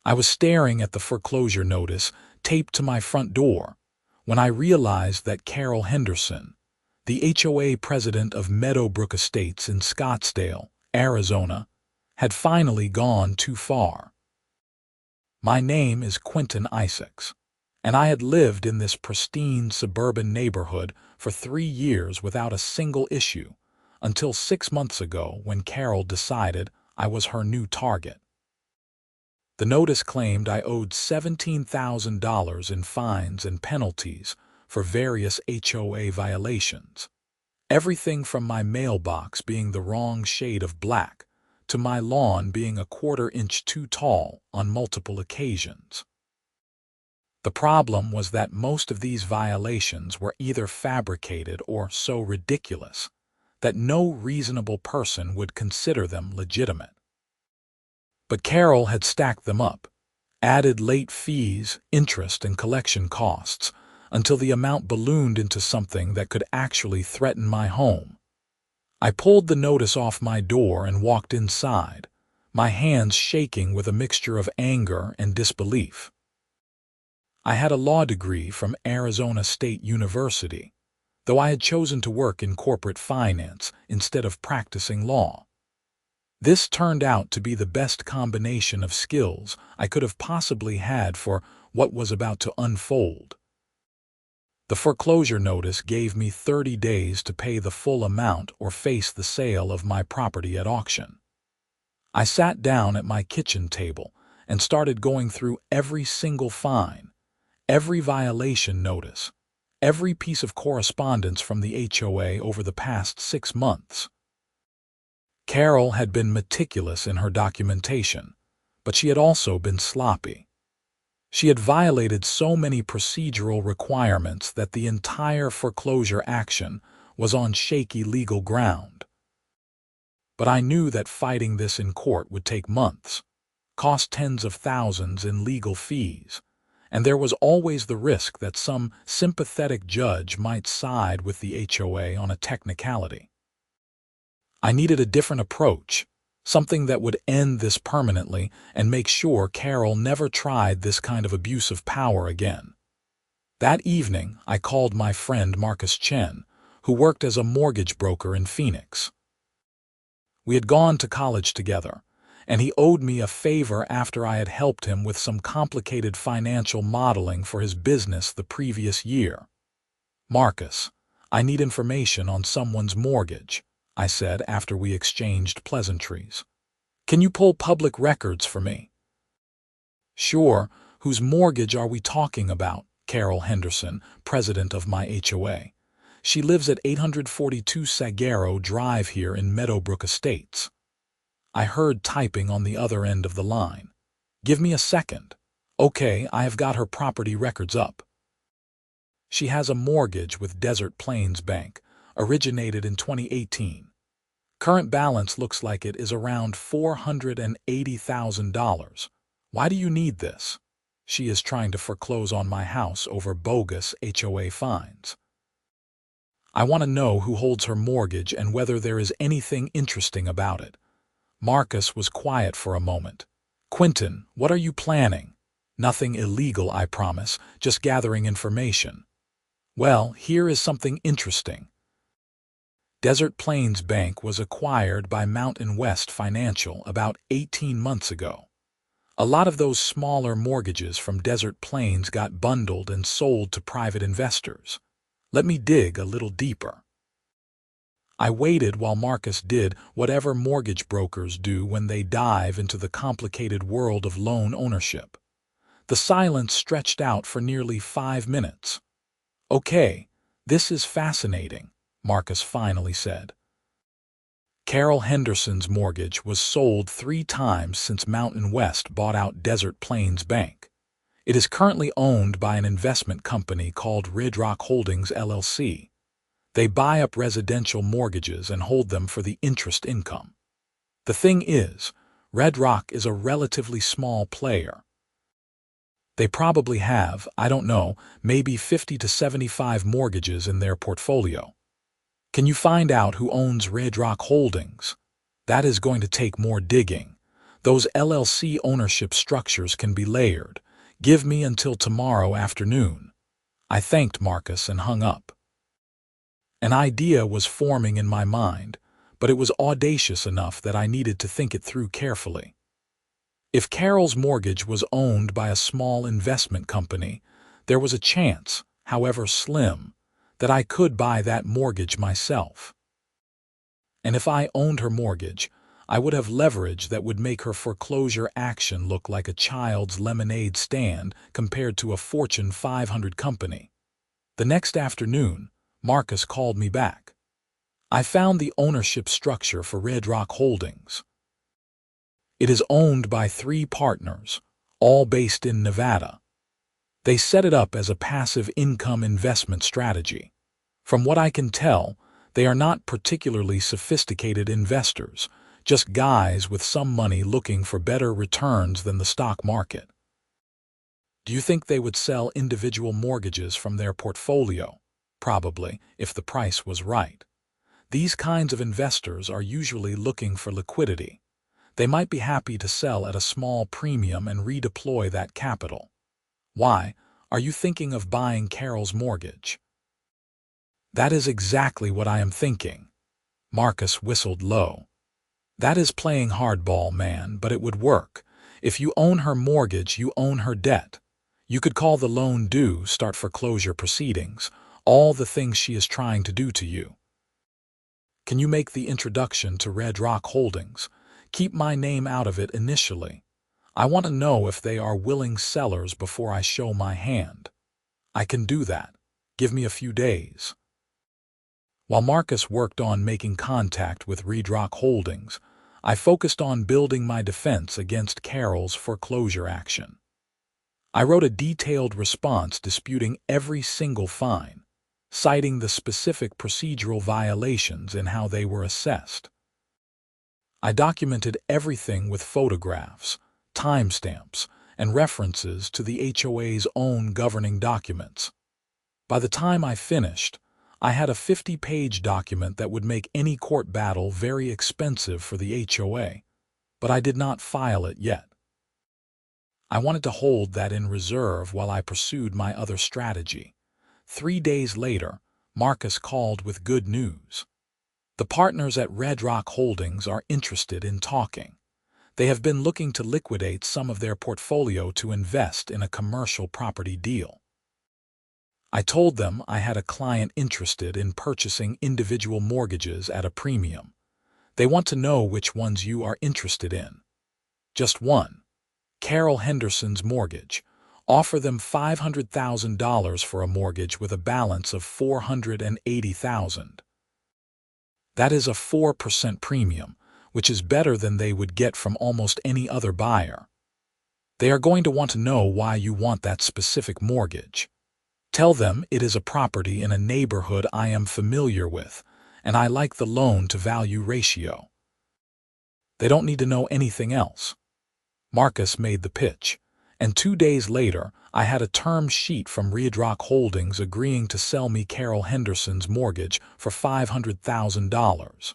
I was staring at the foreclosure notice taped to my front door when I realized that Carol Henderson, the HOA president of Meadowbrook Estates in Scottsdale, Arizona, had finally gone too far. My name is Quinton Isaacs, and I had lived in this pristine suburban neighborhood for 3 years without a single issue, until 6 months ago when Carol decided I was her new target. The notice claimed I owed $17,000 in fines and penalties for various HOA violations. Everything from my mailbox being the wrong shade of black to my lawn being a 1/4 inch too tall on multiple occasions. The problem was that most of these violations were either fabricated or so ridiculous that no reasonable person would consider them legitimate. But Carol had stacked them up, added late fees, interest, and collection costs, until the amount ballooned into something that could actually threaten my home. I pulled the notice off my door and walked inside, my hands shaking with a mixture of anger and disbelief. I had a law degree from Arizona State University, though I had chosen to work in corporate finance instead of practicing law. This turned out to be the best combination of skills I could have possibly had for what was about to unfold. The foreclosure notice gave me 30 days to pay the full amount or face the sale of my property at auction. I sat down at my kitchen table and started going through every single fine, every violation notice, every piece of correspondence from the HOA over the past 6 months. Carol had been meticulous in her documentation, but she had also been sloppy. She had violated so many procedural requirements that the entire foreclosure action was on shaky legal ground. But I knew that fighting this in court would take months, cost tens of thousands in legal fees, and there was always the risk that some sympathetic judge might side with the HOA on a technicality. I needed a different approach, something that would end this permanently and make sure Carol never tried this kind of abuse of power again. That evening, I called my friend Marcus Chen, who worked as a mortgage broker in Phoenix. We had gone to college together, and he owed me a favor after I had helped him with some complicated financial modeling for his business the previous year. "Marcus, I need information on someone's mortgage," I said after we exchanged pleasantries. "Can you pull public records for me?" "Sure. Whose mortgage are we talking about?" Carol Henderson, president of my HOA. "She lives at 842 Saguaro Drive here in Meadowbrook Estates." I heard typing on the other end of the line. "Give me a second." "Okay, I have got her property records up." "She has a mortgage with Desert Plains Bank, originated in 2018. Current balance looks like it is around $480,000. Why do you need this?" "She is trying to foreclose on my house over bogus HOA fines." "I want to know who holds her mortgage and whether there is anything interesting about it." Marcus was quiet for a moment. "Quinton, what are you planning?" "Nothing illegal, I promise, just gathering information." "Well, here is something interesting. Desert Plains Bank was acquired by Mountain West Financial about 18 months ago. A lot of those smaller mortgages from Desert Plains got bundled and sold to private investors. Let me dig a little deeper." I waited while Marcus did whatever mortgage brokers do when they dive into the complicated world of loan ownership. The silence stretched out for nearly 5 minutes. "Okay, this is fascinating," Marcus finally said. "Carol Henderson's mortgage was sold 3 times since Mountain West bought out Desert Plains Bank. It is currently owned by an investment company called Red Rock Holdings LLC. They buy up residential mortgages and hold them for the interest income. The thing is, Red Rock is a relatively small player. They probably have, I don't know, maybe 50 to 75 mortgages in their portfolio. Can you find out who owns Red Rock Holdings? That is going to take more digging. Those LLC ownership structures can be layered. Give me until tomorrow afternoon." I thanked Marcus and hung up. An idea was forming in my mind, but it was audacious enough that I needed to think it through carefully. If Carol's mortgage was owned by a small investment company, there was a chance, however slim, that I could buy that mortgage myself. And if I owned her mortgage, I would have leverage that would make her foreclosure action look like a child's lemonade stand compared to a Fortune 500 company. The next afternoon, Marcus called me back. I found the ownership structure for Red Rock Holdings. It is owned by 3 partners, all based in Nevada. They set it up as a passive income investment strategy. From what I can tell, they are not particularly sophisticated investors, just guys with some money looking for better returns than the stock market. Do you think they would sell individual mortgages from their portfolio? Probably, if the price was right. These kinds of investors are usually looking for liquidity. They might be happy to sell at a small premium and redeploy that capital. Why, are you thinking of buying Carol's mortgage? That is exactly what I am thinking. Marcus whistled low. That is playing hardball, man, but it would work. If you own her mortgage, you own her debt. You could call the loan due, start foreclosure proceedings, all the things she is trying to do to you. Can you make the introduction to Red Rock Holdings? Keep my name out of it initially. I want to know if they are willing sellers before I show my hand. I can do that. Give me a few days. While Marcus worked on making contact with Red Rock Holdings, I focused on building my defense against Carol's foreclosure action. I wrote a detailed response disputing every single fine, citing the specific procedural violations and how they were assessed. I documented everything with photographs, timestamps, and references to the HOA's own governing documents. By the time I finished, I had a 50-page document that would make any court battle very expensive for the HOA, but I did not file it yet. I wanted to hold that in reserve while I pursued my other strategy. 3 days later, Marcus called with good news. The partners at Red Rock Holdings are interested in talking. They have been looking to liquidate some of their portfolio to invest in a commercial property deal. I told them I had a client interested in purchasing individual mortgages at a premium. They want to know which ones you are interested in. Just one. Carol Henderson's mortgage. Offer them $500,000 for a mortgage with a balance of $480,000. That is a 4% premium, which is better than they would get from almost any other buyer. They are going to want to know why you want that specific mortgage. Tell them it is a property in a neighborhood I am familiar with, and I like the loan-to-value ratio. They don't need to know anything else. Marcus made the pitch, and 2 days later, I had a term sheet from Red Rock Holdings agreeing to sell me Carol Henderson's mortgage for $500,000.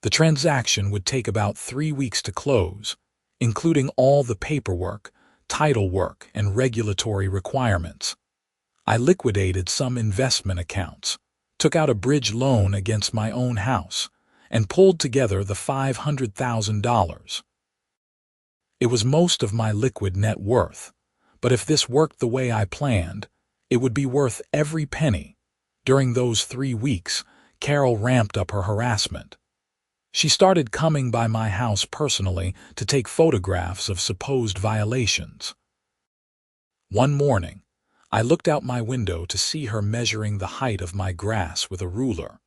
The transaction would take about 3 weeks to close, including all the paperwork, title work, and regulatory requirements. I liquidated some investment accounts, took out a bridge loan against my own house, and pulled together the $500,000. It was most of my liquid net worth, but if this worked the way I planned, it would be worth every penny. During those 3 weeks, Carol ramped up her harassment. She started coming by my house personally to take photographs of supposed violations. One morning, I looked out my window to see her measuring the height of my grass with a ruler,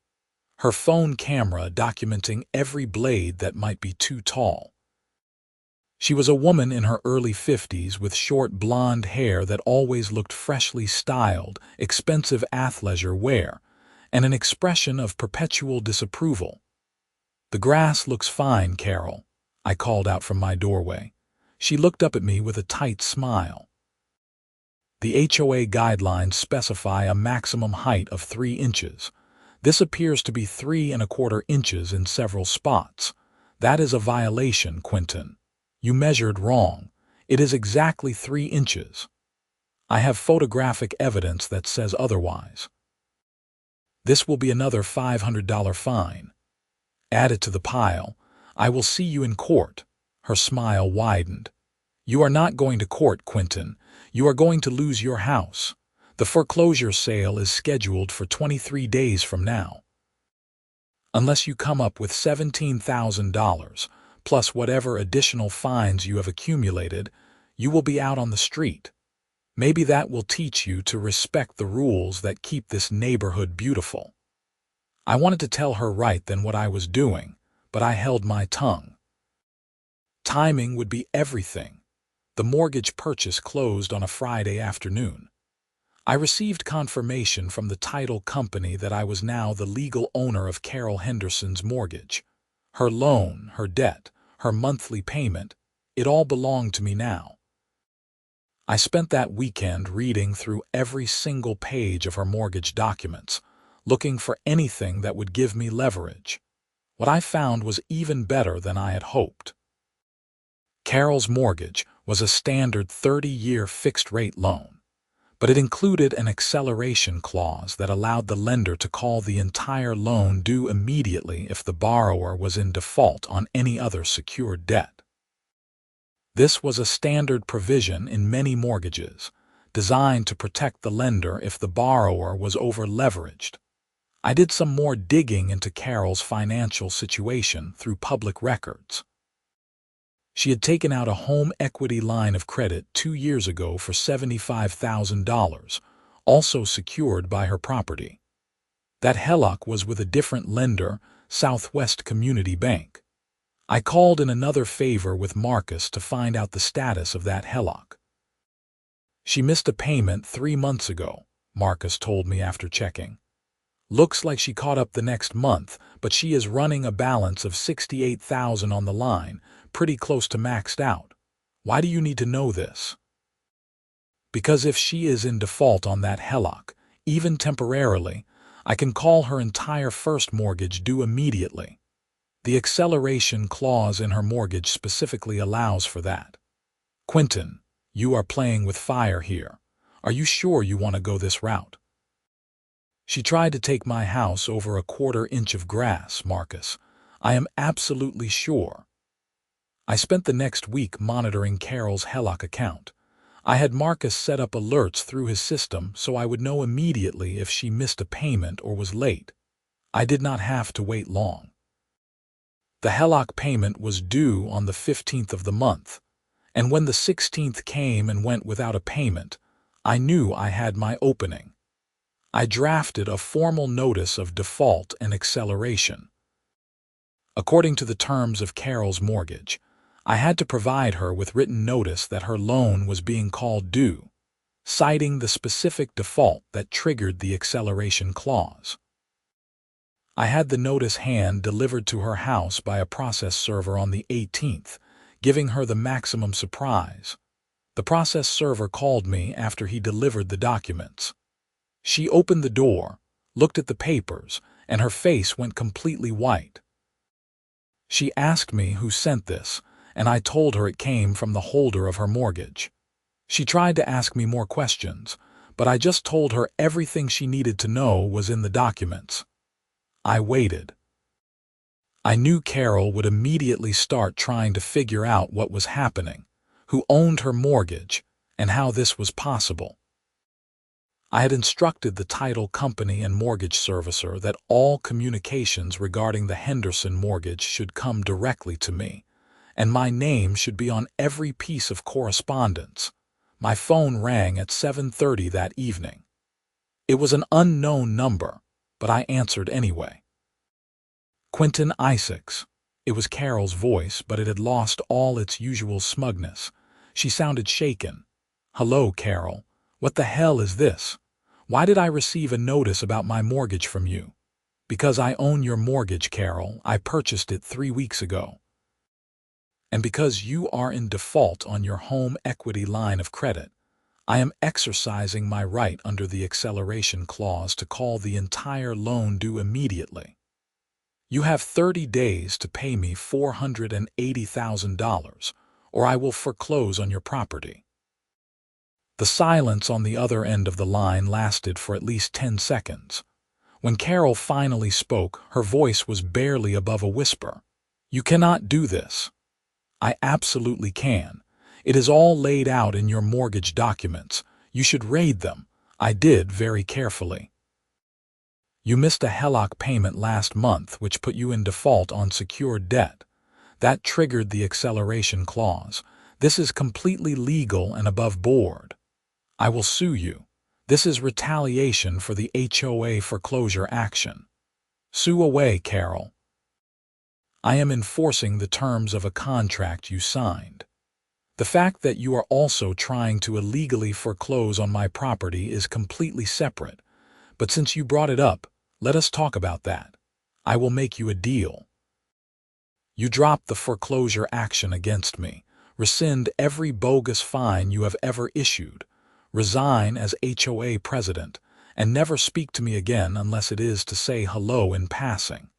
her phone camera documenting every blade that might be too tall. She was a woman in her early 50s with short blonde hair that always looked freshly styled, expensive athleisure wear, and an expression of perpetual disapproval. "The grass looks fine, Carol," I called out from my doorway. She looked up at me with a tight smile. The HOA guidelines specify a maximum height of 3 inches. This appears to be 3¼ inches in several spots. That is a violation, Quinton. You measured wrong. It is exactly 3 inches. I have photographic evidence that says otherwise. This will be another $500 fine. Add it to the pile. I will see you in court. Her smile widened. You are not going to court, Quinton. You are going to lose your house. The foreclosure sale is scheduled for 23 days from now. Unless you come up with $17,000, plus whatever additional fines you have accumulated, you will be out on the street. Maybe that will teach you to respect the rules that keep this neighborhood beautiful. I wanted to tell her right then what I was doing, but I held my tongue. Timing would be everything. The mortgage purchase closed on a Friday afternoon. I received confirmation from the title company that I was now the legal owner of Carol Henderson's mortgage. Her loan, her debt, her monthly payment, it all belonged to me now. I spent that weekend reading through every single page of her mortgage documents, looking for anything that would give me leverage. What I found was even better than I had hoped. Carol's mortgage was a standard 30-year fixed-rate loan, but it included an acceleration clause that allowed the lender to call the entire loan due immediately if the borrower was in default on any other secured debt. This was a standard provision in many mortgages, designed to protect the lender if the borrower was over-leveraged. I did some more digging into Carol's financial situation through public records. She had taken out a home equity line of credit 2 years ago for $75,000, also secured by her property. That HELOC was with a different lender, Southwest Community Bank. I called in another favor with Marcus to find out the status of that HELOC. She missed a payment 3 months ago, Marcus told me after checking. Looks like she caught up the next month, but she is running a balance of $68,000 on the line, pretty close to maxed out. Why do you need to know this? Because if she is in default on that HELOC, even temporarily, I can call her entire first mortgage due immediately. The acceleration clause in her mortgage specifically allows for that. Quinton, you are playing with fire here. Are you sure you want to go this route? She tried to take my house over a 1/4 inch of grass, Marcus. I am absolutely sure. I spent the next week monitoring Carol's HELOC account. I had Marcus set up alerts through his system so I would know immediately if she missed a payment or was late. I did not have to wait long. The HELOC payment was due on the 15th of the month, and when the 16th came and went without a payment, I knew I had my opening. I drafted a formal notice of default and acceleration. According to the terms of Carol's mortgage, I had to provide her with written notice that her loan was being called due, citing the specific default that triggered the acceleration clause. I had the notice hand-delivered to her house by a process server on the 18th, giving her the maximum surprise. The process server called me after he delivered the documents. She opened the door, looked at the papers, and her face went completely white. She asked me who sent this, and I told her it came from the holder of her mortgage. She tried to ask me more questions, but I just told her everything she needed to know was in the documents. I waited. I knew Carol would immediately start trying to figure out what was happening, who owned her mortgage, and how this was possible. I had instructed the title company and mortgage servicer that all communications regarding the Henderson mortgage should come directly to me, and my name should be on every piece of correspondence. My phone rang at 7:30 that evening. It was an unknown number, but I answered anyway. Quinton Isaacs. It was Carol's voice, but it had lost all its usual smugness. She sounded shaken. Hello, Carol. What the hell is this? Why did I receive a notice about my mortgage from you? Because I own your mortgage, Carol. I purchased it 3 weeks ago. And because you are in default on your home equity line of credit, I am exercising my right under the acceleration clause to call the entire loan due immediately. You have 30 days to pay me $480,000, or I will foreclose on your property. The silence on the other end of the line lasted for at least 10 seconds. When Carol finally spoke, her voice was barely above a whisper. You cannot do this. I absolutely can. It is all laid out in your mortgage documents. You should read them. I did very carefully. You missed a HELOC payment last month, which put you in default on secured debt. That triggered the acceleration clause. This is completely legal and above board. I will sue you. This is retaliation for the HOA foreclosure action. Sue away, Carol. I am enforcing the terms of a contract you signed. The fact that you are also trying to illegally foreclose on my property is completely separate. But since you brought it up, let us talk about that. I will make you a deal. You drop the foreclosure action against me, rescind every bogus fine you have ever issued, resign as HOA president, and never speak to me again unless it is to say hello in passing.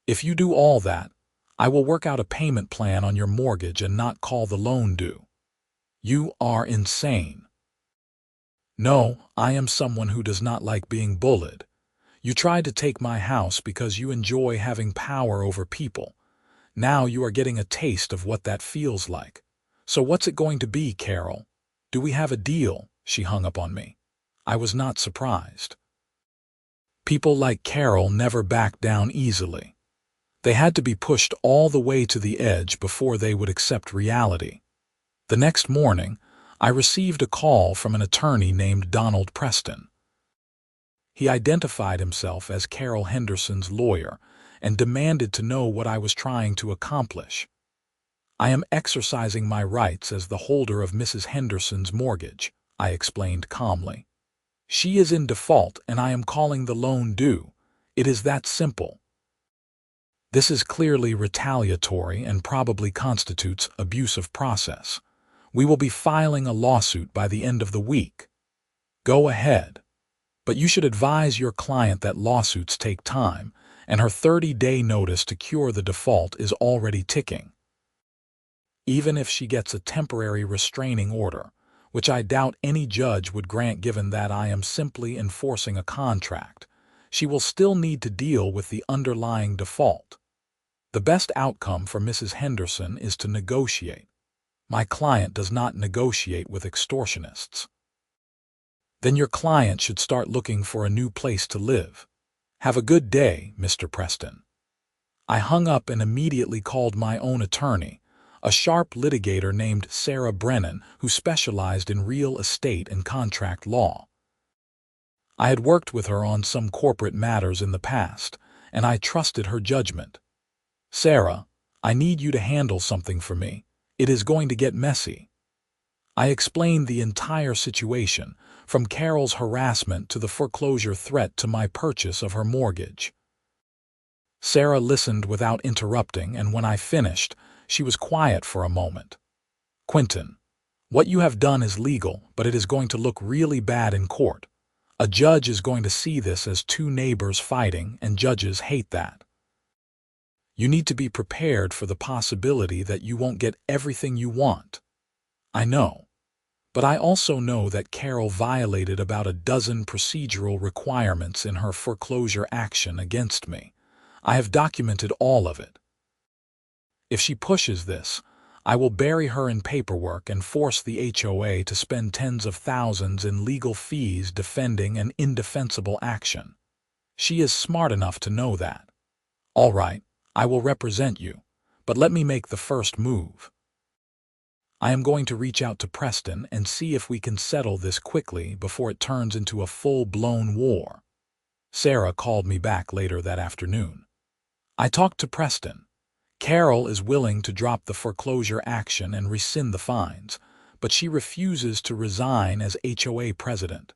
If you do all that, I will work out a payment plan on your mortgage and not call the loan due. You are insane. No, I am someone who does not like being bullied. You tried to take my house because you enjoy having power over people. Now you are getting a taste of what that feels like. So what's it going to be, Carol? Do we have a deal? She hung up on me. I was not surprised. People like Carol never back down easily. They had to be pushed all the way to the edge before they would accept reality. The next morning, I received a call from an attorney named Donald Preston. He identified himself as Carol Henderson's lawyer and demanded to know what I was trying to accomplish. I am exercising my rights as the holder of Mrs. Henderson's mortgage, I explained calmly. She is in default and I am calling the loan due. It is that simple. This is clearly retaliatory and probably constitutes abuse of process. We will be filing a lawsuit by the end of the week. Go ahead. But you should advise your client that lawsuits take time, and her 30-day notice to cure the default is already ticking. Even if she gets a temporary restraining order, which I doubt any judge would grant given that I am simply enforcing a contract, she will still need to deal with the underlying default. The best outcome for Mrs. Henderson is to negotiate. My client does not negotiate with extortionists. Then your client should start looking for a new place to live. Have a good day, Mr. Preston. I hung up and immediately called my own attorney, a sharp litigator named Sarah Brennan who specialized in real estate and contract law. I had worked with her on some corporate matters in the past, and I trusted her judgment. Sarah, I need you to handle something for me. It is going to get messy. I explained the entire situation, from Carol's harassment to the foreclosure threat to my purchase of her mortgage. Sarah listened without interrupting, and when I finished, she was quiet for a moment. Quinton, what you have done is legal, but it is going to look really bad in court. A judge is going to see this as two neighbors fighting, and judges hate that. You need to be prepared for the possibility that you won't get everything you want. I know. But I also know that Carol violated about a dozen procedural requirements in her foreclosure action against me. I have documented all of it. If she pushes this, I will bury her in paperwork and force the HOA to spend tens of thousands in legal fees defending an indefensible action. She is smart enough to know that. All right, I will represent you, but let me make the first move. I am going to reach out to Preston and see if we can settle this quickly before it turns into a full-blown war. Sarah called me back later that afternoon. I talked to Preston. Carol is willing to drop the foreclosure action and rescind the fines, but she refuses to resign as HOA president.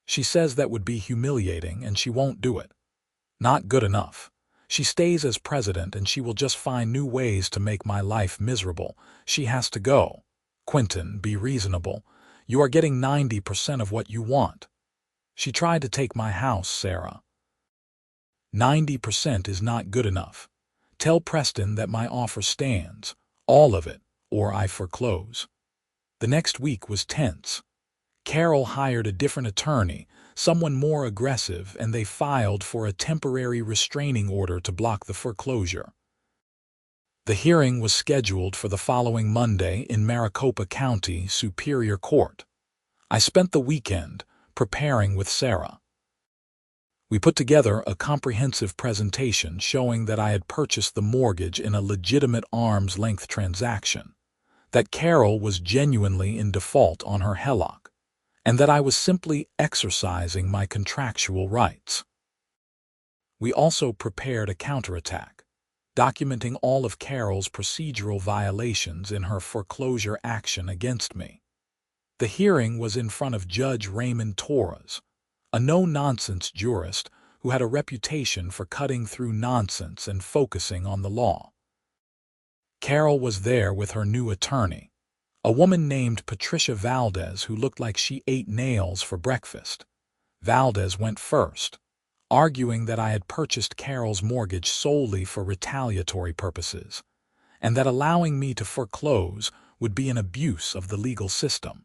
She says that would be humiliating and she won't do it. Not good enough. She stays as president and she will just find new ways to make my life miserable. She has to go. Quinton, be reasonable. You are getting 90% of what you want. She tried to take my house, Sarah. 90% is not good enough. Tell Preston that my offer stands, all of it, or I foreclose. The next week was tense. Carol hired a different attorney, someone more aggressive, and they filed for a temporary restraining order to block the foreclosure. The hearing was scheduled for the following Monday in Maricopa County Superior Court. I spent the weekend preparing with Sarah. We put together a comprehensive presentation showing that I had purchased the mortgage in a legitimate arm's-length transaction, that Carol was genuinely in default on her HELOC, and that I was simply exercising my contractual rights. We also prepared a counterattack, documenting all of Carol's procedural violations in her foreclosure action against me. The hearing was in front of Judge Raymond Torres, a no-nonsense jurist who had a reputation for cutting through nonsense and focusing on the law. Carol was there with her new attorney, a woman named Patricia Valdez who looked like she ate nails for breakfast. Valdez went first, arguing that I had purchased Carol's mortgage solely for retaliatory purposes, and that allowing me to foreclose would be an abuse of the legal system.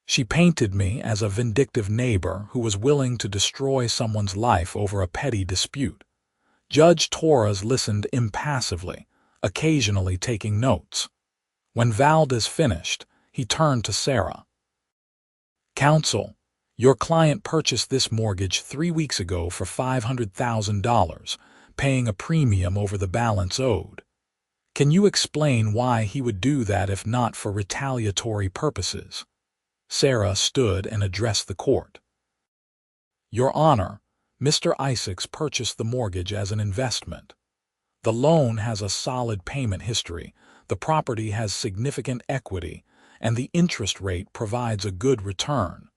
She painted me as a vindictive neighbor who was willing to destroy someone's life over a petty dispute. Judge Torres listened impassively, occasionally taking notes. When Valdez finished, he turned to Sarah. "Counsel, your client purchased this mortgage 3 weeks ago for $500,000, paying a premium over the balance owed. Can you explain why he would do that if not for retaliatory purposes?" Sarah stood and addressed the court. "Your Honor, Mr. Isaacs purchased the mortgage as an investment. The loan has a solid payment history, the property has significant equity, and the interest rate provides a good return.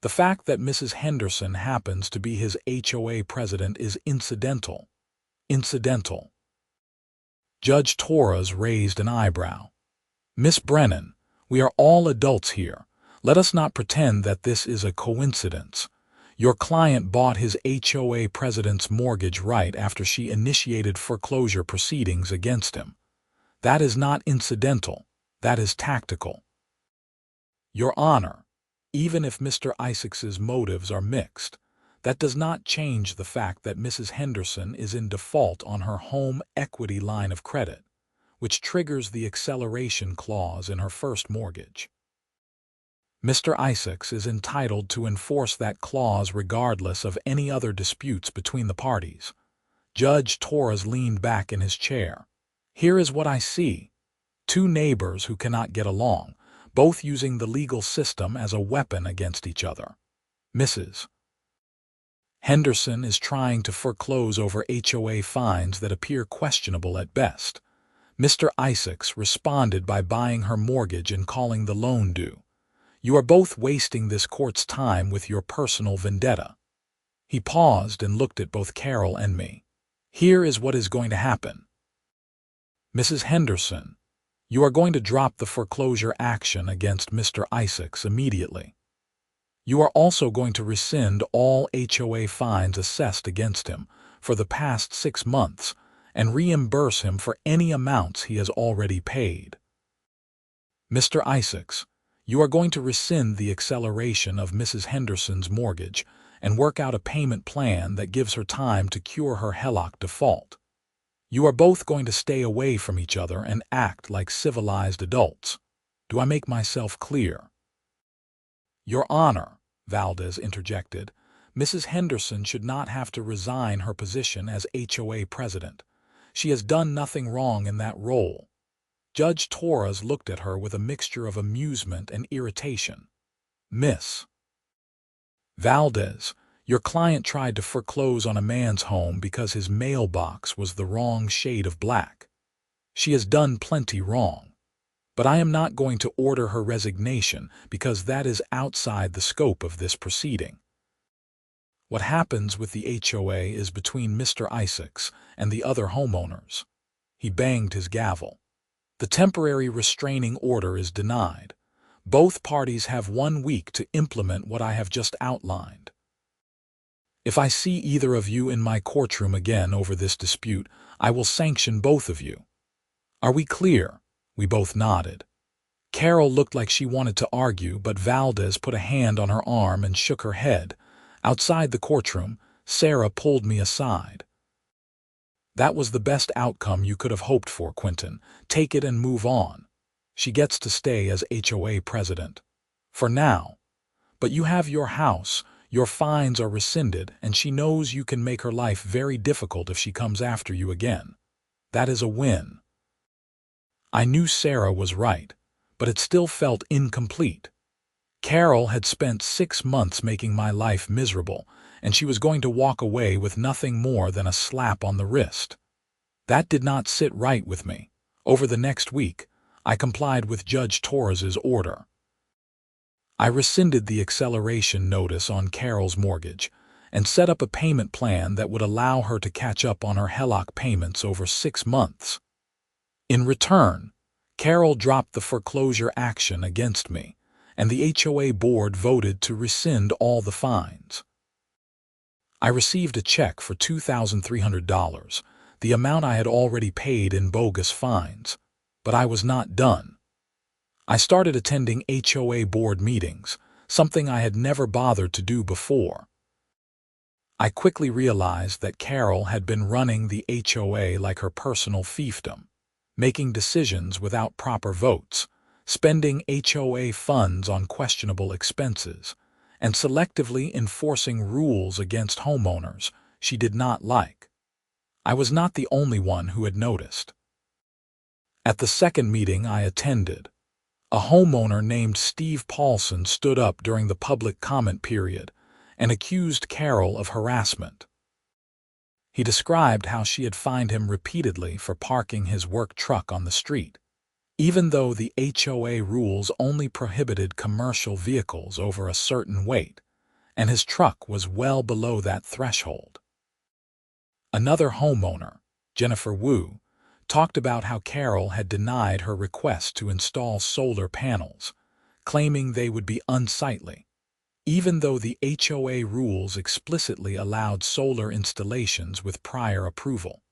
The fact that Mrs. Henderson happens to be his HOA president is incidental." Incidental. Judge Torres raised an eyebrow. "Miss Brennan, we are all adults here. Let us not pretend that this is a coincidence. Your client bought his HOA president's mortgage right after she initiated foreclosure proceedings against him. That is not incidental, that is tactical. Your Honor, even if Mr. Isaacs's motives are mixed, that does not change the fact that Mrs. Henderson is in default on her home equity line of credit, which triggers the acceleration clause in her first mortgage. Mr. Isaacs is entitled to enforce that clause regardless of any other disputes between the parties." Judge Torres leaned back in his chair. "Here is what I see. 2 neighbors who cannot get along, both using the legal system as a weapon against each other. Mrs. Henderson is trying to foreclose over HOA fines that appear questionable at best. Mr. Isaacs responded by buying her mortgage and calling the loan due. You are both wasting this court's time with your personal vendetta." He paused and looked at both Carol and me. "Here is what is going to happen. Mrs. Henderson, you are going to drop the foreclosure action against Mr. Isaacs immediately. You are also going to rescind all HOA fines assessed against him for the past 6 months and reimburse him for any amounts he has already paid. Mr. Isaacs, you are going to rescind the acceleration of Mrs. Henderson's mortgage and work out a payment plan that gives her time to cure her HELOC default. You are both going to stay away from each other and act like civilized adults. Do I make myself clear?" "Your Honor," Valdez interjected, "Mrs. Henderson should not have to resign her position as HOA president. She has done nothing wrong in that role." Judge Torres looked at her with a mixture of amusement and irritation. "Miss Valdez, your client tried to foreclose on a man's home because his mailbox was the wrong shade of black. She has done plenty wrong. But I am not going to order her resignation because that is outside the scope of this proceeding. What happens with the HOA is between Mr. Isaacs and the other homeowners." He banged his gavel. "The temporary restraining order is denied. Both parties have 1 week to implement what I have just outlined." If I see either of you in my courtroom again over this dispute, I will sanction both of you. Are we clear?" We both nodded. Carol looked like she wanted to argue, but Valdez put a hand on her arm and shook her head. Outside the courtroom, Sarah pulled me aside. "That was the best outcome you could have hoped for, Quinton. Take it and move on. She gets to stay as HOA president. For now. But you have your house, your fines are rescinded, and she knows you can make her life very difficult if she comes after you again. That is a win." I knew Sarah was right, but it still felt incomplete. Carol had spent 6 months making my life miserable, and she was going to walk away with nothing more than a slap on the wrist. That did not sit right with me. Over the next week, I complied with Judge Torres's order. I rescinded the acceleration notice on Carol's mortgage and set up a payment plan that would allow her to catch up on her HELOC payments over 6 months. In return, Carol dropped the foreclosure action against me, and the HOA board voted to rescind all the fines. I received a check for $2,300, the amount I had already paid in bogus fines, but I was not done. I started attending HOA board meetings, something I had never bothered to do before. I quickly realized that Carol had been running the HOA like her personal fiefdom, making decisions without proper votes, spending HOA funds on questionable expenses, and selectively enforcing rules against homeowners she did not like. I was not the only one who had noticed. At the second meeting I attended, a homeowner named Steve Paulson stood up during the public comment period and accused Carol of harassment. He described how she had fined him repeatedly for parking his work truck on the street, even though the HOA rules only prohibited commercial vehicles over a certain weight, and his truck was well below that threshold. Another homeowner, Jennifer Wu, talked about how Carol had denied her request to install solar panels, claiming they would be unsightly, even though the HOA rules explicitly allowed solar installations with prior approval.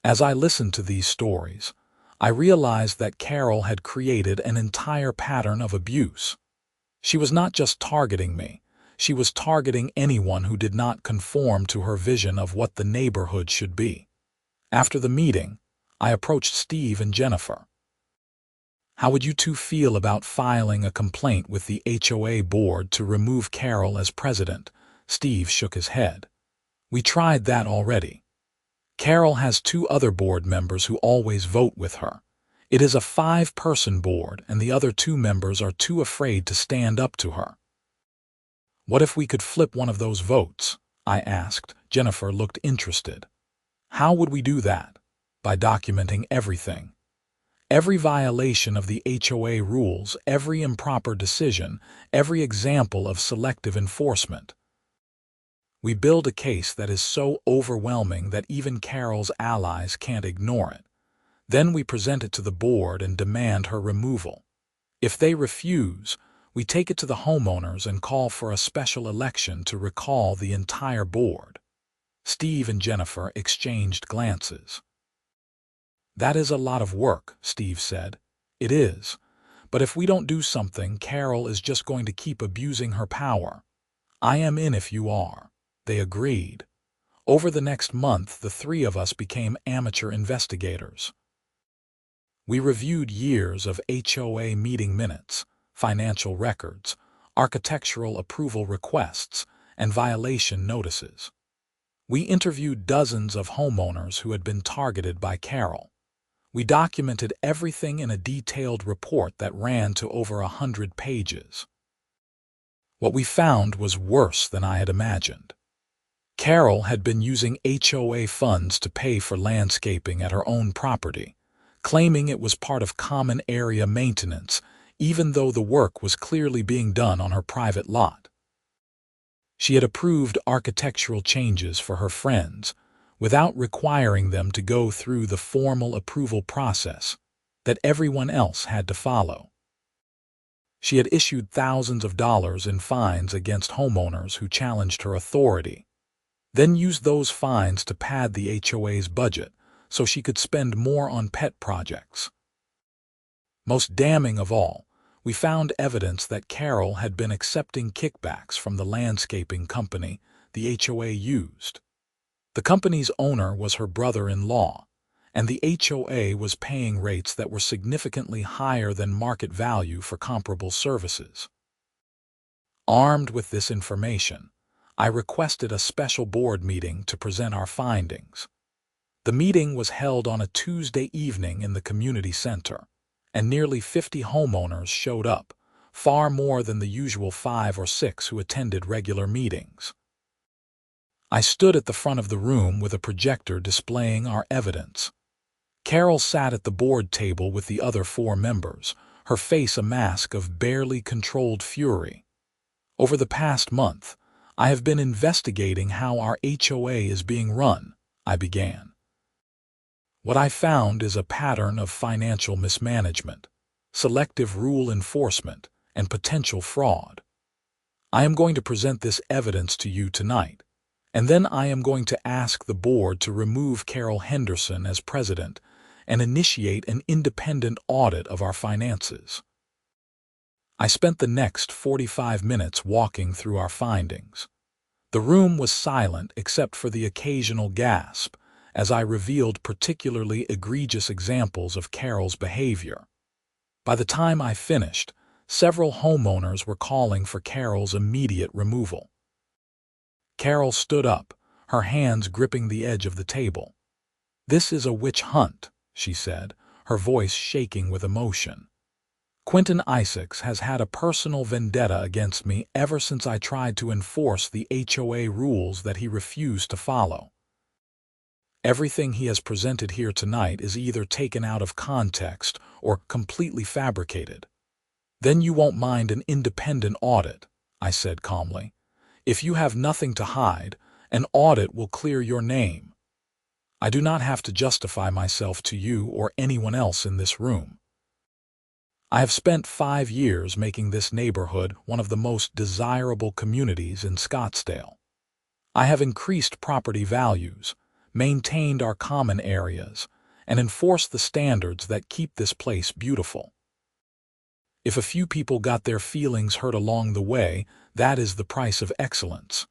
As I listened to these stories, I realized that Carol had created an entire pattern of abuse. She was not just targeting me, she was targeting anyone who did not conform to her vision of what the neighborhood should be. After the meeting, I approached Steve and Jennifer. "How would you two feel about filing a complaint with the HOA board to remove Carol as president?" Steve shook his head. "We tried that already. Carol has 2 other board members who always vote with her. It is a 5-person board, and the other 2 members are too afraid to stand up to her." "What if we could flip one of those votes?" I asked. Jennifer looked interested. "How would we do that?" "By documenting everything. Every violation of the HOA rules, every improper decision, every example of selective enforcement. We build a case that is so overwhelming that even Carol's allies can't ignore it. Then we present it to the board and demand her removal. If they refuse, we take it to the homeowners and call for a special election to recall the entire board." Steve and Jennifer exchanged glances. "That is a lot of work," Steve said. "It is. But if we don't do something, Carol is just going to keep abusing her power." "I am in if you are." They agreed. Over the next month, the 3 of us became amateur investigators. We reviewed years of HOA meeting minutes, financial records, architectural approval requests, and violation notices. We interviewed dozens of homeowners who had been targeted by Carol. We documented everything in a detailed report that ran to over 100 pages. What we found was worse than I had imagined. Carol had been using HOA funds to pay for landscaping at her own property, claiming it was part of common area maintenance, even though the work was clearly being done on her private lot. She had approved architectural changes for her friends without requiring them to go through the formal approval process that everyone else had to follow. She had issued thousands of dollars in fines against homeowners who challenged her authority, then used those fines to pad the HOA's budget so she could spend more on pet projects. Most damning of all, we found evidence that Carol had been accepting kickbacks from the landscaping company the HOA used. The company's owner was her brother-in-law, and the HOA was paying rates that were significantly higher than market value for comparable services. Armed with this information, I requested a special board meeting to present our findings. The meeting was held on a Tuesday evening in the community center, and nearly 50 homeowners showed up, far more than the usual 5 or 6 who attended regular meetings. I stood at the front of the room with a projector displaying our evidence. Carol sat at the board table with the other 4 members, her face a mask of barely controlled fury. Over the past month, I have been investigating how our HOA is being run, I began. What I found is a pattern of financial mismanagement, selective rule enforcement, and potential fraud. I am going to present this evidence to you tonight, and then I am going to ask the board to remove Carol Henderson as president and initiate an independent audit of our finances. I spent the next 45 minutes walking through our findings. The room was silent except for the occasional gasp as I revealed particularly egregious examples of Carol's behavior. By the time I finished, several homeowners were calling for Carol's immediate removal. Carol stood up, her hands gripping the edge of the table. "This is a witch hunt," she said, her voice shaking with emotion. "Quinton Isaacs has had a personal vendetta against me ever since I tried to enforce the HOA rules that he refused to follow. Everything he has presented here tonight is either taken out of context or completely fabricated." "Then you won't mind an independent audit," I said calmly. "If you have nothing to hide, an audit will clear your name. I do not have to justify myself to you or anyone else in this room. I have spent 5 years making this neighborhood one of the most desirable communities in Scottsdale. I have increased property values, maintained our common areas, and enforced the standards that keep this place beautiful. If a few people got their feelings hurt along the way, that is the price of excellence."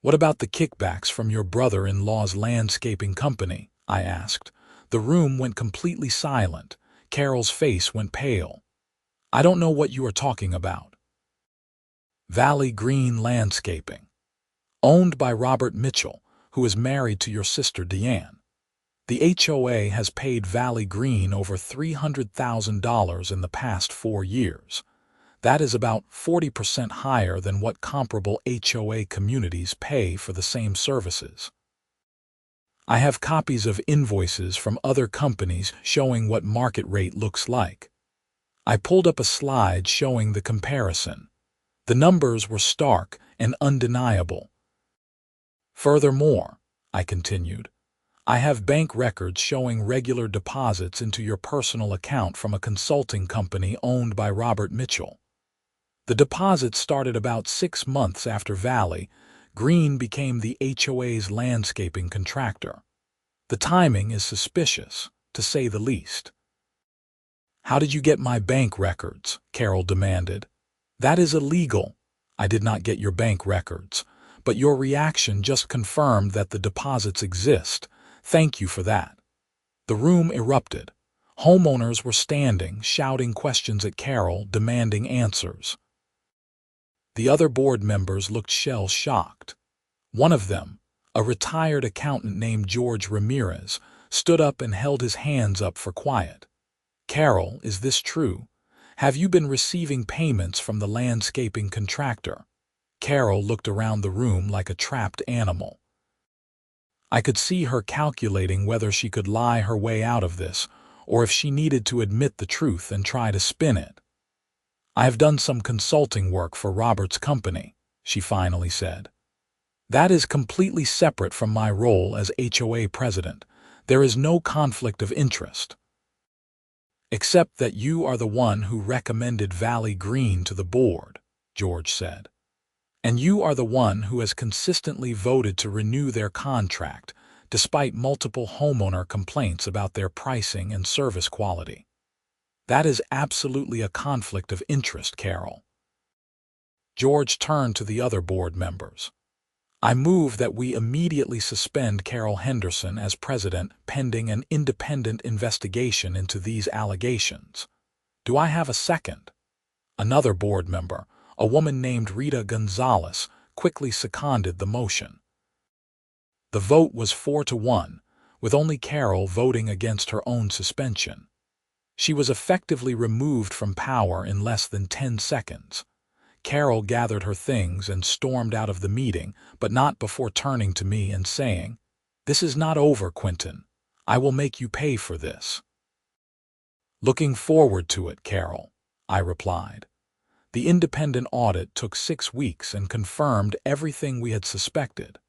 "What about the kickbacks from your brother-in-law's landscaping company?" I asked. The room went completely silent. Carol's face went pale. "I don't know what you are talking about." "Valley Green Landscaping, owned by Robert Mitchell, who is married to your sister Deanne. The HOA has paid Valley Green over $300,000 in the past 4 years. That is about 40% higher than what comparable HOA communities pay for the same services. I have copies of invoices from other companies showing what market rate looks like." I pulled up a slide showing the comparison. The numbers were stark and undeniable. "Furthermore," I continued, "I have bank records showing regular deposits into your personal account from a consulting company owned by Robert Mitchell. The deposits started about 6 months after Valley Green became the HOA's landscaping contractor. The timing is suspicious, to say the least." "How did you get my bank records?" Carol demanded. "That is illegal." "I did not get your bank records, but your reaction just confirmed that the deposits exist. Thank you for that." The room erupted. Homeowners were standing, shouting questions at Carol, demanding answers. The other board members looked shell-shocked. One of them, a retired accountant named George Ramirez, stood up and held his hands up for quiet. "Carol, is this true? Have you been receiving payments from the landscaping contractor?" Carol looked around the room like a trapped animal. I could see her calculating whether she could lie her way out of this, or if she needed to admit the truth and try to spin it. "I have done some consulting work for Robert's company," she finally said. "That is completely separate from my role as HOA president. There is no conflict of interest." "Except that you are the one who recommended Valley Green to the board," George said. "And you are the one who has consistently voted to renew their contract, despite multiple homeowner complaints about their pricing and service quality. That is absolutely a conflict of interest, Carol." George turned to the other board members. "I move that we immediately suspend Carol Henderson as president pending an independent investigation into these allegations. Do I have a second?" Another board member, a woman named Rita Gonzalez, quickly seconded the motion. The vote was 4-1, with only Carol voting against her own suspension. She was effectively removed from power in less than 10 seconds. Carol gathered her things and stormed out of the meeting, but not before turning to me and saying, "This is not over, Quinton. I will make you pay for this." "Looking forward to it, Carol," I replied. The independent audit took 6 weeks and confirmed everything we had suspected.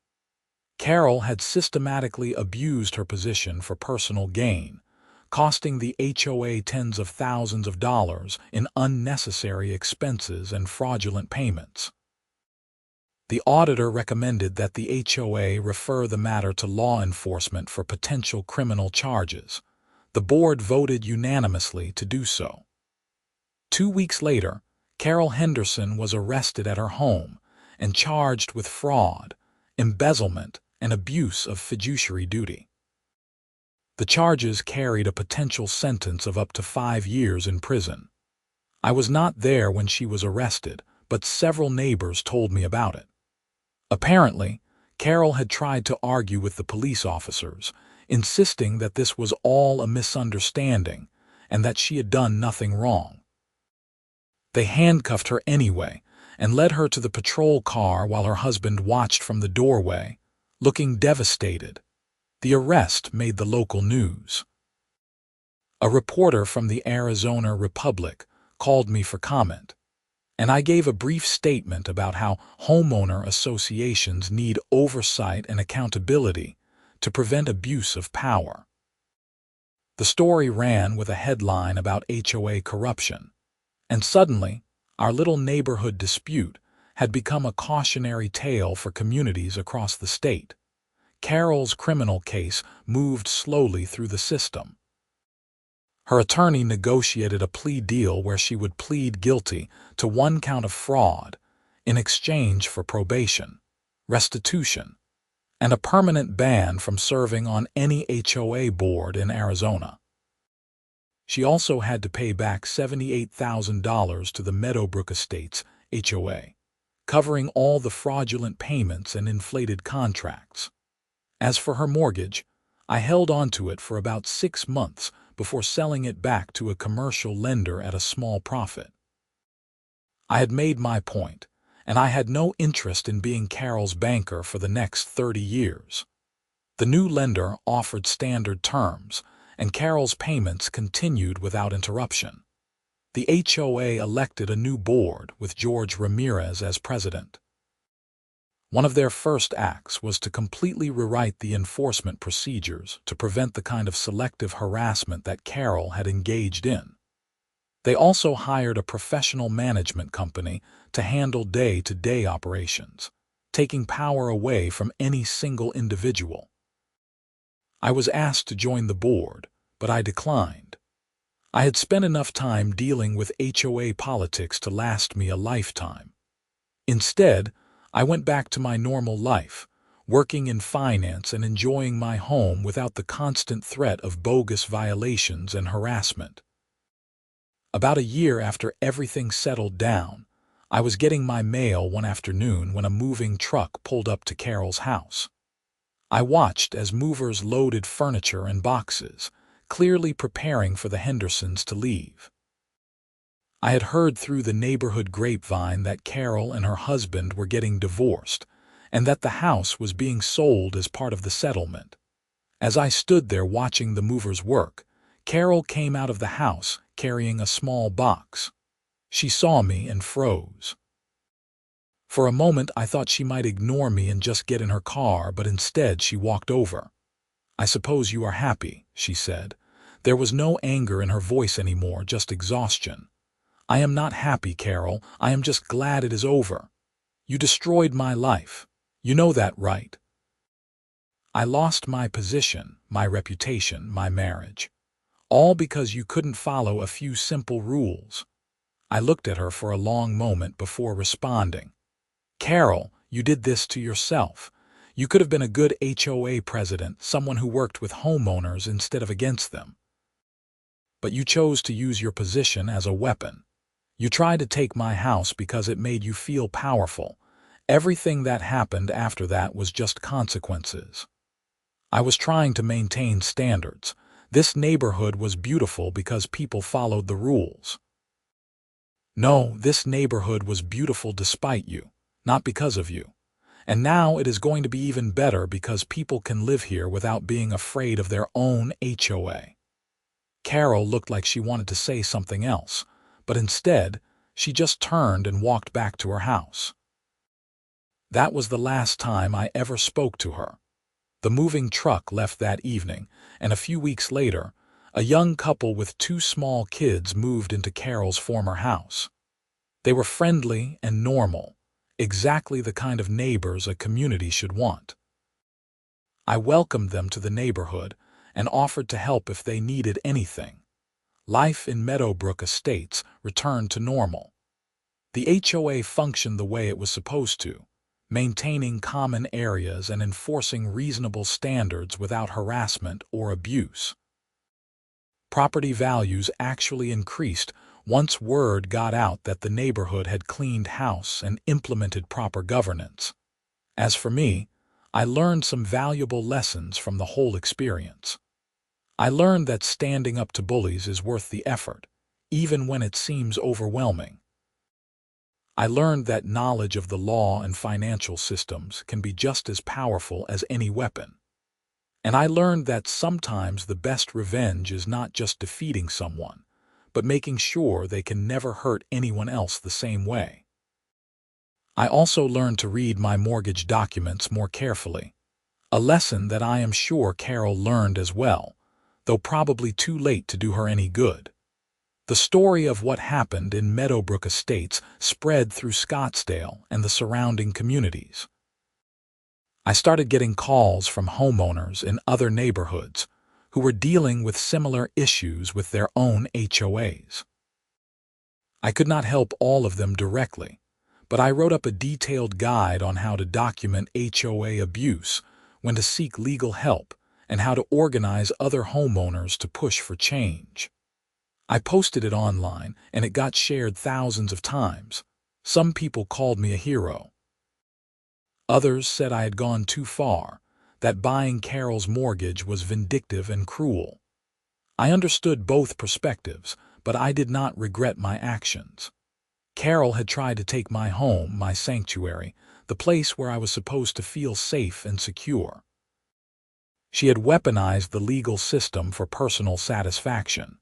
Carol had systematically abused her position for personal gain, costing the HOA tens of thousands of dollars in unnecessary expenses and fraudulent payments. The auditor recommended that the HOA refer the matter to law enforcement for potential criminal charges. The board voted unanimously to do so. 2 weeks later, Carol Henderson was arrested at her home and charged with fraud, embezzlement, and abuse of fiduciary duty. The charges carried a potential sentence of up to 5 years in prison. I was not there when she was arrested, but several neighbors told me about it. Apparently, Carol had tried to argue with the police officers, insisting that this was all a misunderstanding and that she had done nothing wrong. They handcuffed her anyway and led her to the patrol car while her husband watched from the doorway, looking devastated. The arrest made the local news. A reporter from the Arizona Republic called me for comment, and I gave a brief statement about how homeowner associations need oversight and accountability to prevent abuse of power. The story ran with a headline about HOA corruption, and suddenly, our little neighborhood dispute had become a cautionary tale for communities across the state. Carol's criminal case moved slowly through the system. Her attorney negotiated a plea deal where she would plead guilty to 1 count of fraud in exchange for probation, restitution, and a permanent ban from serving on any HOA board in Arizona. She also had to pay back $78,000 to the Meadowbrook Estates HOA, covering all the fraudulent payments and inflated contracts. As for her mortgage, I held on to it for about 6 months before selling it back to a commercial lender at a small profit. I had made my point, and I had no interest in being Carol's banker for the next 30 years. The new lender offered standard terms, and Carol's payments continued without interruption. The HOA elected a new board with George Ramirez as president. One of their first acts was to completely rewrite the enforcement procedures to prevent the kind of selective harassment that Carol had engaged in. They also hired a professional management company to handle day-to-day operations, taking power away from any single individual. I was asked to join the board, but I declined. I had spent enough time dealing with HOA politics to last me a lifetime. Instead, I went back to my normal life, working in finance and enjoying my home without the constant threat of bogus violations and harassment. About a year after everything settled down, I was getting my mail one afternoon when a moving truck pulled up to Carol's house. I watched as movers loaded furniture and boxes, clearly preparing for the Hendersons to leave. I had heard through the neighborhood grapevine that Carol and her husband were getting divorced, and that the house was being sold as part of the settlement. As I stood there watching the movers work, Carol came out of the house carrying a small box. She saw me and froze. For a moment I thought she might ignore me and just get in her car, but instead she walked over. "I suppose you are happy," she said. There was no anger in her voice anymore, just exhaustion. "I am not happy, Carol. I am just glad it is over. You destroyed my life. You know that, right? I lost my position, my reputation, my marriage. All because you couldn't follow a few simple rules." I looked at her for a long moment before responding. "Carol, you did this to yourself. You could have been a good HOA president, someone who worked with homeowners instead of against them. But you chose to use your position as a weapon. You tried to take my house because it made you feel powerful. Everything that happened after that was just consequences. I was trying to maintain standards. This neighborhood was beautiful because people followed the rules. No, this neighborhood was beautiful despite you, not because of you. And now it is going to be even better because people can live here without being afraid of their own HOA." Carol looked like she wanted to say something else, but instead, she just turned and walked back to her house. That was the last time I ever spoke to her. The moving truck left that evening, and a few weeks later, a young couple with 2 small kids moved into Carol's former house. They were friendly and normal, exactly the kind of neighbors a community should want. I welcomed them to the neighborhood and offered to help if they needed anything. Life in Meadowbrook Estates returned to normal. The HOA functioned the way it was supposed to, maintaining common areas and enforcing reasonable standards without harassment or abuse. Property values actually increased once word got out that the neighborhood had cleaned house and implemented proper governance. As for me, I learned some valuable lessons from the whole experience. I learned that standing up to bullies is worth the effort, even when it seems overwhelming. I learned that knowledge of the law and financial systems can be just as powerful as any weapon. And I learned that sometimes the best revenge is not just defeating someone, but making sure they can never hurt anyone else the same way. I also learned to read my mortgage documents more carefully, a lesson that I am sure Carol learned as well, though probably too late to do her any good. The story of what happened in Meadowbrook Estates spread through Scottsdale and the surrounding communities. I started getting calls from homeowners in other neighborhoods who were dealing with similar issues with their own HOAs. I could not help all of them directly, but I wrote up a detailed guide on how to document HOA abuse, when to seek legal help, and how to organize other homeowners to push for change. I posted it online, and it got shared thousands of times. Some people called me a hero. Others said I had gone too far, that buying Carol's mortgage was vindictive and cruel. I understood both perspectives, but I did not regret my actions. Carol had tried to take my home, my sanctuary, the place where I was supposed to feel safe and secure. She had weaponized the legal system for personal satisfaction.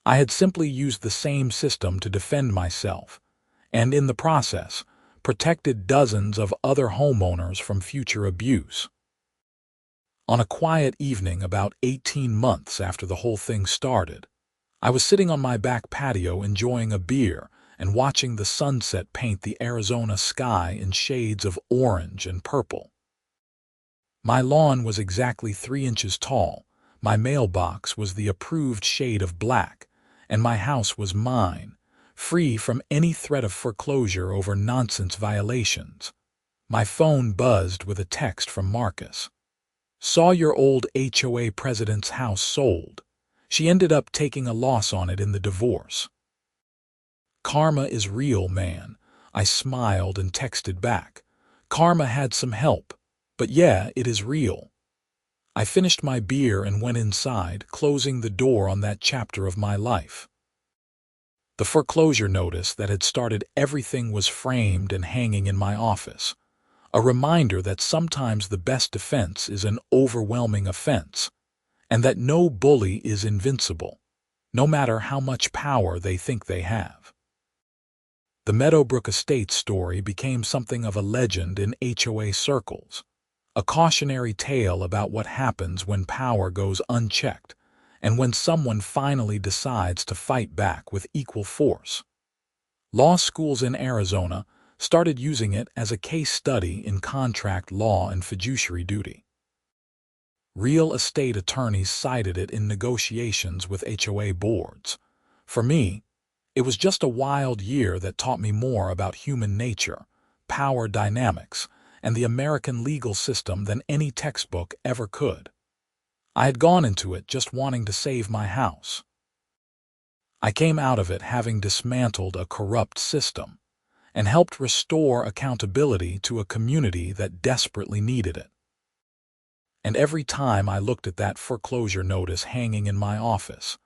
I had simply used the same system to defend myself, and in the process, protected dozens of other homeowners from future abuse. On a quiet evening about 18 months after the whole thing started, I was sitting on my back patio enjoying a beer and watching the sunset paint the Arizona sky in shades of orange and purple. My lawn was exactly 3 inches tall, my mailbox was the approved shade of black, and my house was mine, free from any threat of foreclosure over nonsense violations. My phone buzzed with a text from Marcus. "Saw your old HOA president's house sold. She ended up taking a loss on it in the divorce." "Karma is real, man," I smiled and texted back. "Karma had some help, but yeah, it is real." I finished my beer and went inside, closing the door on that chapter of my life. The foreclosure notice that had started everything was framed and hanging in my office, a reminder that sometimes the best defense is an overwhelming offense, and that no bully is invincible, no matter how much power they think they have. The Meadowbrook Estates story became something of a legend in HOA circles, a cautionary tale about what happens when power goes unchecked, and when someone finally decides to fight back with equal force. Law schools in Arizona started using it as a case study in contract law and fiduciary duty. Real estate attorneys cited it in negotiations with HOA boards. For me, it was just a wild year that taught me more about human nature, power dynamics, and the American legal system than any textbook ever could. I had gone into it just wanting to save my house. I came out of it having dismantled a corrupt system and helped restore accountability to a community that desperately needed it. And every time I looked at that foreclosure notice hanging in my office,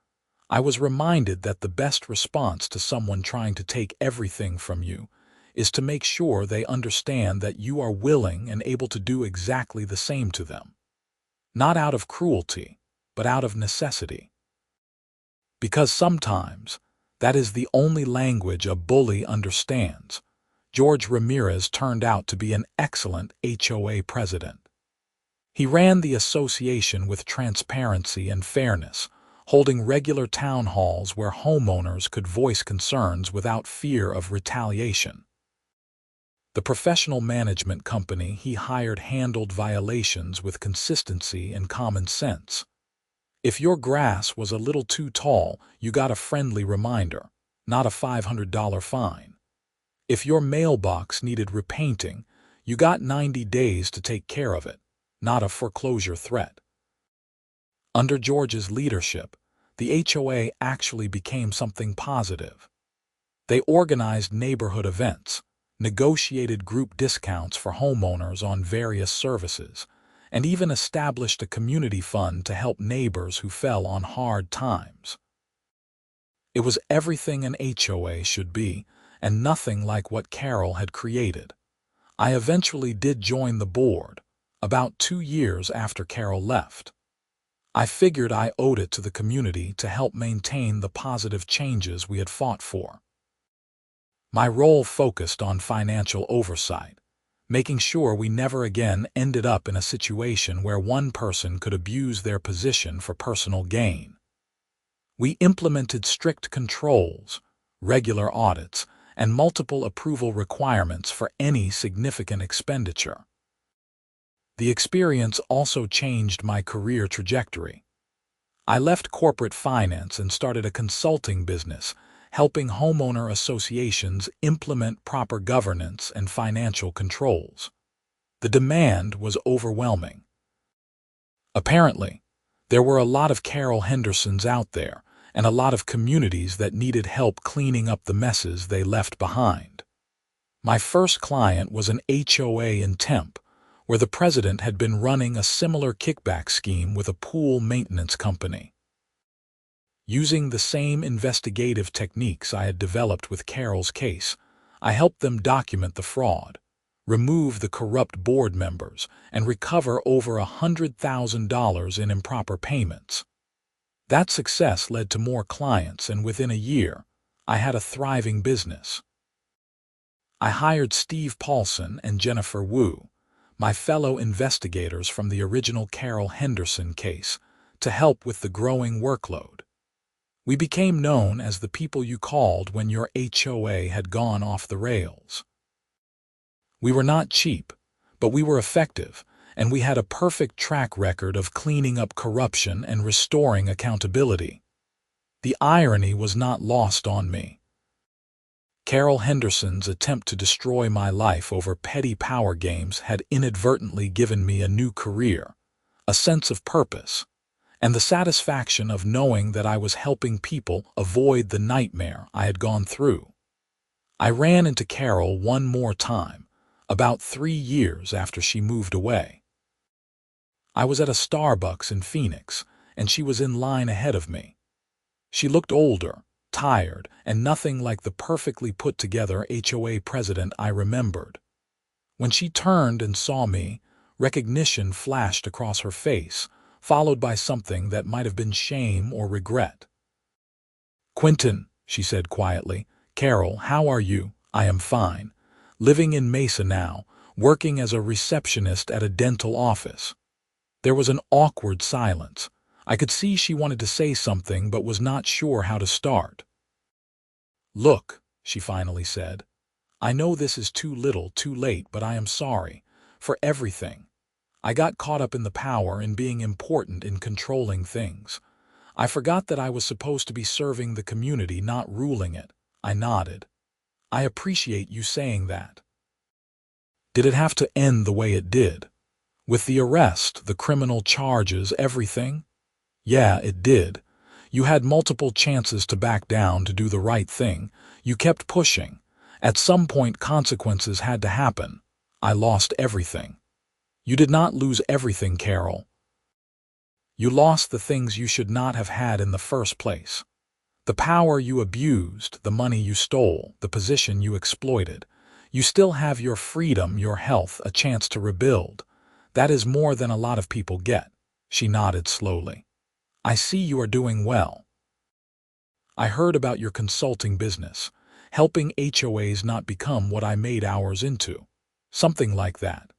I was reminded that the best response to someone trying to take everything from you is to make sure they understand that you are willing and able to do exactly the same to them. Not out of cruelty, but out of necessity. Because sometimes that is the only language a bully understands. George Ramirez turned out to be an excellent HOA president. He ran the association with transparency and fairness, holding regular town halls where homeowners could voice concerns without fear of retaliation. The professional management company he hired handled violations with consistency and common sense. If your grass was a little too tall, you got a friendly reminder, not a $500 fine. If your mailbox needed repainting, you got 90 days to take care of it, not a foreclosure threat. Under George's leadership, the HOA actually became something positive. They organized neighborhood events, negotiated group discounts for homeowners on various services, and even established a community fund to help neighbors who fell on hard times. It was everything an HOA should be, and nothing like what Carol had created. I eventually did join the board, about 2 years after Carol left. I figured I owed it to the community to help maintain the positive changes we had fought for. My role focused on financial oversight, making sure we never again ended up in a situation where one person could abuse their position for personal gain. We implemented strict controls, regular audits, and multiple approval requirements for any significant expenditure. The experience also changed my career trajectory. I left corporate finance and started a consulting business, helping homeowner associations implement proper governance and financial controls. The demand was overwhelming. Apparently, there were a lot of Carol Hendersons out there and a lot of communities that needed help cleaning up the messes they left behind. My first client was an HOA in Temp, where the president had been running a similar kickback scheme with a pool maintenance company. Using the same investigative techniques I had developed with Carol's case, I helped them document the fraud, remove the corrupt board members, and recover over $100,000 in improper payments. That success led to more clients, and within a year, I had a thriving business. I hired Steve Paulson and Jennifer Wu, my fellow investigators from the original Carol Henderson case, to help with the growing workload. We became known as the people you called when your HOA had gone off the rails. We were not cheap, but we were effective, and we had a perfect track record of cleaning up corruption and restoring accountability. The irony was not lost on me. Carol Henderson's attempt to destroy my life over petty power games had inadvertently given me a new career, a sense of purpose, and the satisfaction of knowing that I was helping people avoid the nightmare I had gone through. I ran into Carol one more time, about 3 years after she moved away. I was at a Starbucks in Phoenix, and she was in line ahead of me. She looked older, tired, and nothing like the perfectly put-together HOA president I remembered. When she turned and saw me, recognition flashed across her face, followed by something that might have been shame or regret. "Quinton," she said quietly. "Carol, how are you?" "I am fine. Living in Mesa now, working as a receptionist at a dental office." There was an awkward silence, I could see she wanted to say something but was not sure how to start. "Look," she finally said, "I know this is too little, too late, but I am sorry for everything. I got caught up in the power, in being important, in controlling things. I forgot that I was supposed to be serving the community, not ruling it." I nodded. "I appreciate you saying that." "Did it have to end the way it did? With the arrest, the criminal charges, everything?" "Yeah, it did. You had multiple chances to back down, to do the right thing. You kept pushing. At some point, consequences had to happen. I lost everything." "You did not lose everything, Carol. You lost the things you should not have had in the first place. The power you abused, the money you stole, the position you exploited. You still have your freedom, your health, a chance to rebuild. That is more than a lot of people get." She nodded slowly. "I see you are doing well. I heard about your consulting business, helping HOAs not become what I made ours into. Something like that.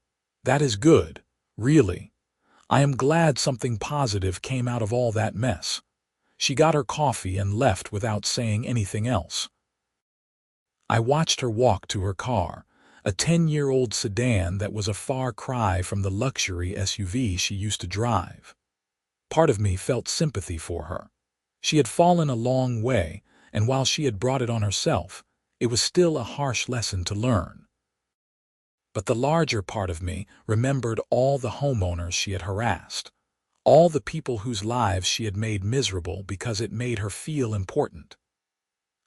That is good, really. I am glad something positive came out of all that mess." She got her coffee and left without saying anything else. I watched her walk to her car, a 10-year-old sedan that was a far cry from the luxury SUV she used to drive. Part of me felt sympathy for her. She had fallen a long way, and while she had brought it on herself, it was still a harsh lesson to learn. But the larger part of me remembered all the homeowners she had harassed, all the people whose lives she had made miserable because it made her feel important.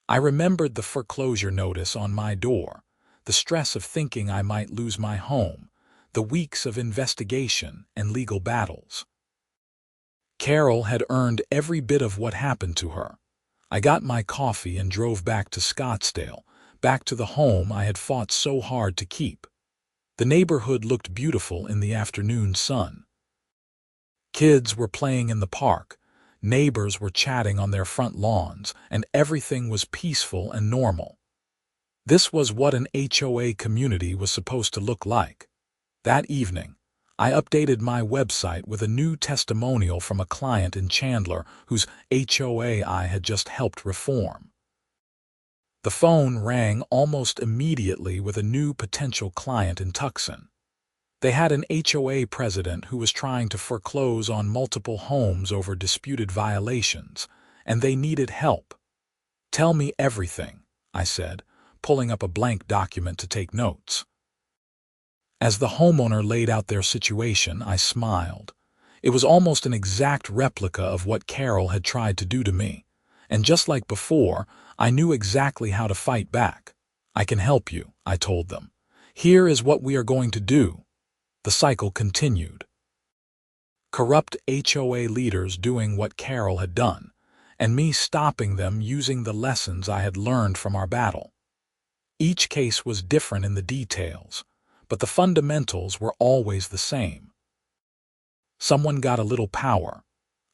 I remembered the foreclosure notice on my door, the stress of thinking I might lose my home, the weeks of investigation and legal battles. Carol had earned every bit of what happened to her. I got my coffee and drove back to Scottsdale, back to the home I had fought so hard to keep. The neighborhood looked beautiful in the afternoon sun. Kids were playing in the park, neighbors were chatting on their front lawns, and everything was peaceful and normal. This was what an HOA community was supposed to look like. That evening, I updated my website with a new testimonial from a client in Chandler whose HOA I had just helped reform. The phone rang almost immediately with a new potential client in Tucson. They had an HOA president who was trying to foreclose on multiple homes over disputed violations, and they needed help. "Tell me everything," I said, pulling up a blank document to take notes. As the homeowner laid out their situation, I smiled. It was almost an exact replica of what Carol had tried to do to me, and just like before, I knew exactly how to fight back. "I can help you," I told them. "Here is what we are going to do." The cycle continued. Corrupt HOA leaders doing what Carol had done, and me stopping them using the lessons I had learned from our battle. Each case was different in the details, but the fundamentals were always the same. Someone got a little power,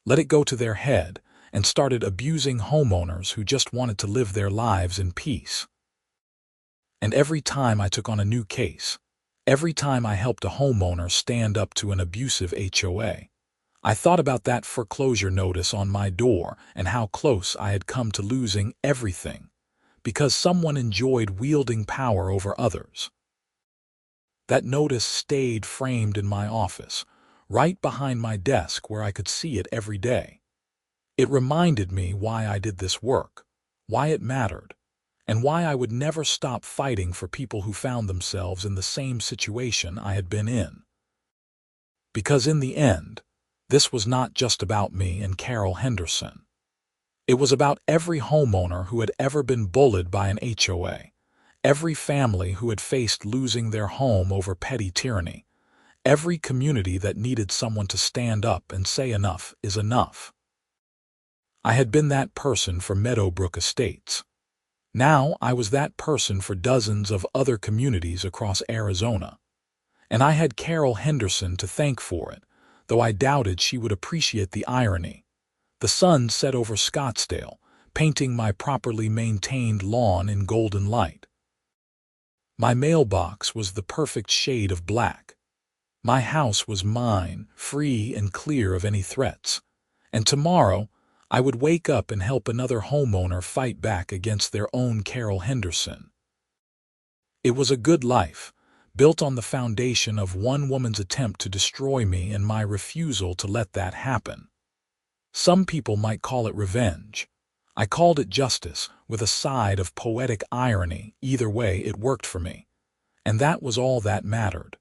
let it go to their head, and started abusing homeowners who just wanted to live their lives in peace. And every time I took on a new case, every time I helped a homeowner stand up to an abusive HOA, I thought about that foreclosure notice on my door and how close I had come to losing everything, because someone enjoyed wielding power over others. That notice stayed framed in my office, right behind my desk where I could see it every day. It reminded me why I did this work, why it mattered, and why I would never stop fighting for people who found themselves in the same situation I had been in. Because in the end, this was not just about me and Carol Henderson. It was about every homeowner who had ever been bullied by an HOA, every family who had faced losing their home over petty tyranny, every community that needed someone to stand up and say enough is enough. I had been that person for Meadowbrook Estates. Now I was that person for dozens of other communities across Arizona. And I had Carol Henderson to thank for it, though I doubted she would appreciate the irony. The sun set over Scottsdale, painting my properly maintained lawn in golden light. My mailbox was the perfect shade of black. My house was mine, free and clear of any threats. And tomorrow, I would wake up and help another homeowner fight back against their own Carol Henderson. It was a good life, built on the foundation of one woman's attempt to destroy me and my refusal to let that happen. Some people might call it revenge. I called it justice, with a side of poetic irony. Either way, it worked for me. And that was all that mattered.